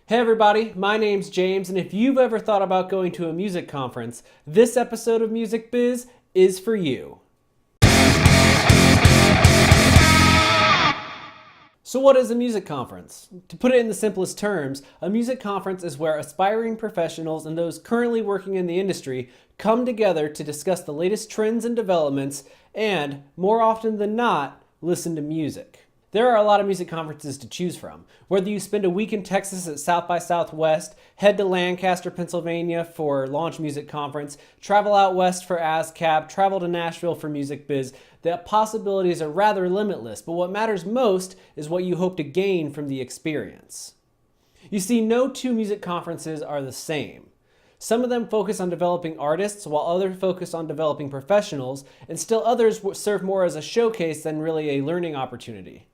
Hey everybody, my name's James, and if you've ever thought about going to a music conference, this episode of Music Biz is for you. So what is a music conference? To put it in the simplest terms, a music conference is where aspiring professionals and those currently working in the industry come together to discuss the latest trends and developments and, more often than not, listen to music. There are a lot of music conferences to choose from. Whether you spend a week in Texas at South by Southwest, head to Lancaster, Pennsylvania for Launch Music Conference, travel out west for ASCAP, travel to Nashville for Music Biz, the possibilities are rather limitless, but what matters most is what you hope to gain from the experience. You see, no two music conferences are the same. Some of them focus on developing artists, while others focus on developing professionals, and still others serve more as a showcase than really a learning opportunity.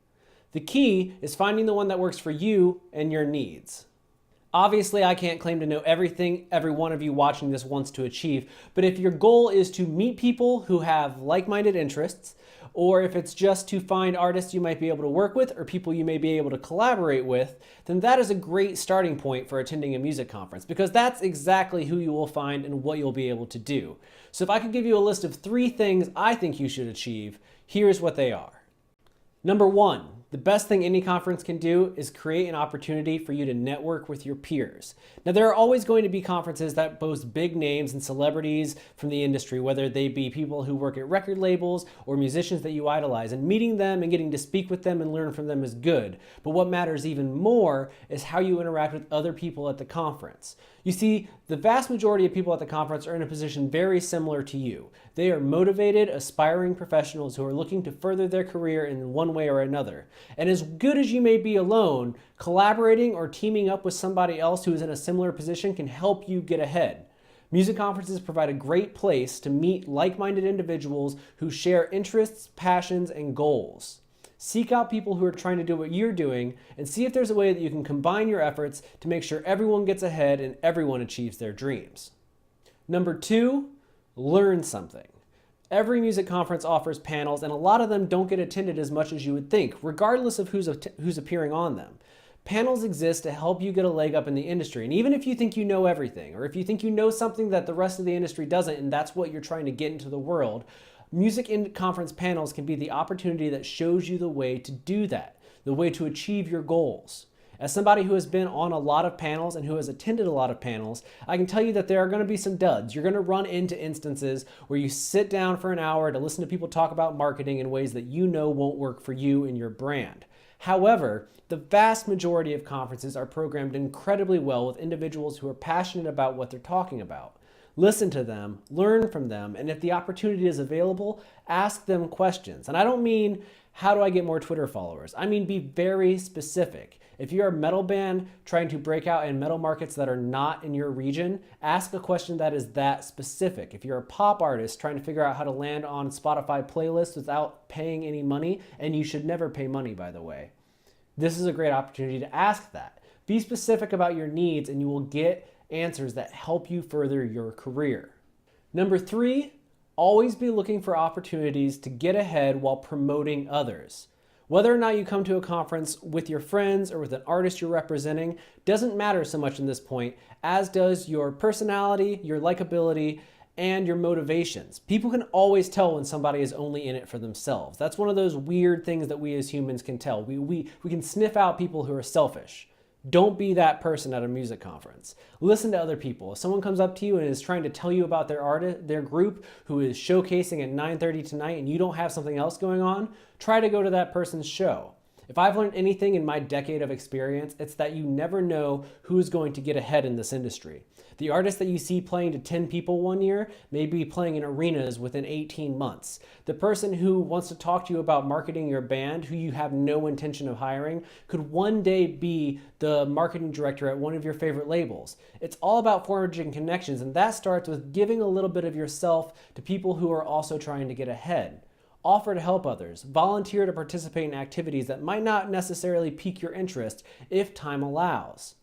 The key is finding the one that works for you and your needs. Obviously, I can't claim to know everything every one of you watching this wants to achieve, but if your goal is to meet people who have like-minded interests, or if it's just to find artists you might be able to work with or people you may be able to collaborate with, then that is a great starting point for attending a music conference, because that's exactly who you will find and what you'll be able to do. So if I could give you a list of 3 things I think you should achieve, here's what they are. Number 1, the best thing any conference can do is create an opportunity for you to network with your peers. Now, there are always going to be conferences that boast big names and celebrities from the industry, whether they be people who work at record labels or musicians that you idolize, and meeting them and getting to speak with them and learn from them is good. But what matters even more is how you interact with other people at the conference. You see, the vast majority of people at the conference are in a position very similar to you. They are motivated, aspiring professionals who are looking to further their career in one way or another. And as good as you may be alone, collaborating or teaming up with somebody else who is in a similar position can help you get ahead. Music conferences provide a great place to meet like-minded individuals who share interests, passions, and goals. Seek out people who are trying to do what you're doing and see if there's a way that you can combine your efforts to make sure everyone gets ahead and everyone achieves their dreams. Number 2, learn something. Every music conference offers panels, and a lot of them don't get attended as much as you would think, regardless of who's appearing on them. Panels exist to help you get a leg up in the industry, and even if you think you know everything, or if you think you know something that the rest of the industry doesn't, and that's what you're trying to get into the world, music conference panels can be the opportunity that shows you the way to do that, the way to achieve your goals. As somebody who has been on a lot of panels and who has attended a lot of panels, I can tell you that there are going to be some duds. You're going to run into instances where you sit down for an hour to listen to people talk about marketing in ways that you know won't work for you and your brand. However, the vast majority of conferences are programmed incredibly well with individuals who are passionate about what they're talking about. Listen to them, learn from them, and if the opportunity is available, ask them questions. And I don't mean, how do I get more Twitter followers? I mean, be very specific. If you're a metal band trying to break out in metal markets that are not in your region, ask a question that is that specific. If you're a pop artist trying to figure out how to land on Spotify playlists without paying any money, and you should never pay money, by the way, this is a great opportunity to ask that. Be specific about your needs and you will get answers that help you further your career. Number 3, always be looking for opportunities to get ahead while promoting others. Whether or not you come to a conference with your friends or with an artist you're representing doesn't matter so much in this point, as does your personality, your likability, and your motivations. People can always tell when somebody is only in it for themselves. That's one of those weird things that we as humans can tell. We can sniff out people who are selfish. Don't be that person at a music conference. Listen to other people. If someone comes up to you and is trying to tell you about their artist, their group who is showcasing at 9:30 tonight and you don't have something else going on, try to go to that person's show. If I've learned anything in my decade of experience, it's that you never know who's going to get ahead in this industry. The artist that you see playing to 10 people one year may be playing in arenas within 18 months. The person who wants to talk to you about marketing your band, who you have no intention of hiring, could one day be the marketing director at one of your favorite labels. It's all about forging connections, and that starts with giving a little bit of yourself to people who are also trying to get ahead. Offer to help others. Volunteer to participate in activities that might not necessarily pique your interest if time allows.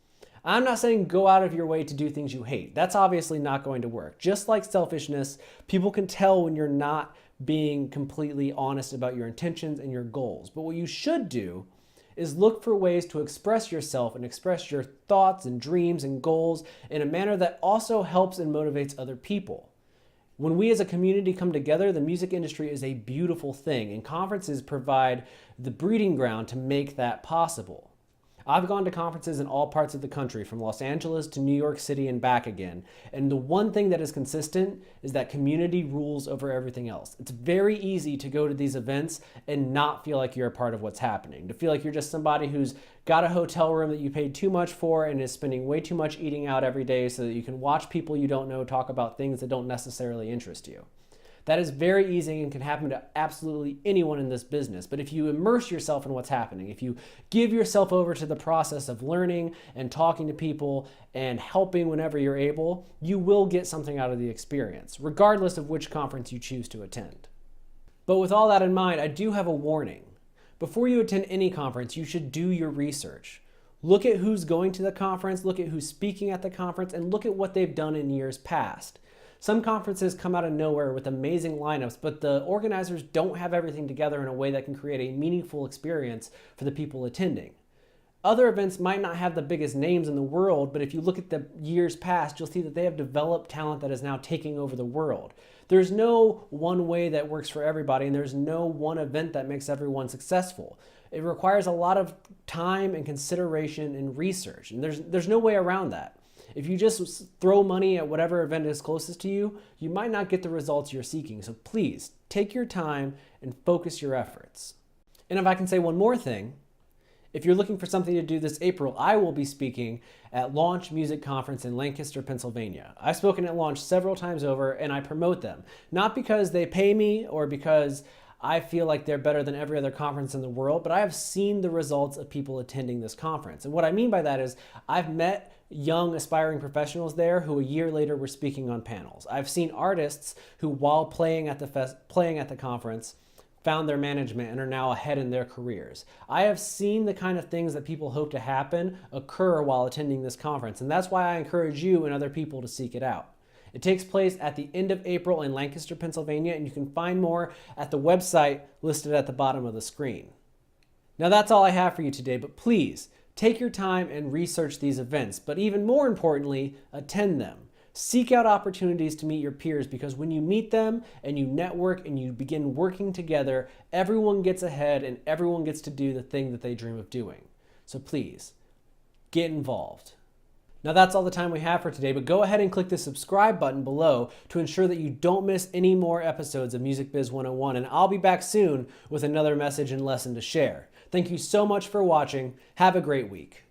I'm not saying go out of your way to do things you hate. That's obviously not going to work. Just like selfishness, people can tell when you're not being completely honest about your intentions and your goals. But what you should do is look for ways to express yourself and express your thoughts and dreams and goals in a manner that also helps and motivates other people. When we as a community come together, the music industry is a beautiful thing, and conferences provide the breeding ground to make that possible. I've gone to conferences in all parts of the country, from Los Angeles to New York City and back again. And the one thing that is consistent is that community rules over everything else. It's very easy to go to these events and not feel like you're a part of what's happening, to feel like you're just somebody who's got a hotel room that you paid too much for and is spending way too much eating out every day so that you can watch people you don't know talk about things that don't necessarily interest you. That is very easy and can happen to absolutely anyone in this business. But if you immerse yourself in what's happening, if you give yourself over to the process of learning and talking to people and helping whenever you're able, you will get something out of the experience, regardless of which conference you choose to attend. But with all that in mind, I do have a warning. Before you attend any conference, you should do your research. Look at who's going to the conference, look at who's speaking at the conference, and look at what they've done in years past. Some conferences come out of nowhere with amazing lineups, but the organizers don't have everything together in a way that can create a meaningful experience for the people attending. Other events might not have the biggest names in the world, but if you look at the years past, you'll see that they have developed talent that is now taking over the world. There's no one way that works for everybody, and there's no one event that makes everyone successful. It requires a lot of time and consideration and research, and there's no way around that. If you just throw money at whatever event is closest to you, you might not get the results you're seeking. So please take your time and focus your efforts. And if I can say one more thing, if you're looking for something to do this April, I will be speaking at Launch Music Conference in Lancaster, Pennsylvania. I've spoken at Launch several times over, and I promote them. Not because they pay me or because I feel like they're better than every other conference in the world, but I have seen the results of people attending this conference. And what I mean by that is I've met young aspiring professionals there who a year later were speaking on panels. I've seen artists who, while playing at the conference, found their management and are now ahead in their careers. I have seen the kind of things that people hope to happen occur while attending this conference, and that's why I encourage you and other people to seek it out. It takes place at the end of April in Lancaster, Pennsylvania, and you can find more at the website listed at the bottom of the screen. Now that's all I have for you today, but please take your time and research these events, but even more importantly, attend them. Seek out opportunities to meet your peers, because when you meet them and you network and you begin working together, everyone gets ahead and everyone gets to do the thing that they dream of doing. So please, get involved. Now that's all the time we have for today, but go ahead and click the subscribe button below to ensure that you don't miss any more episodes of Music Biz 101, and I'll be back soon with another message and lesson to share. Thank you so much for watching. Have a great week.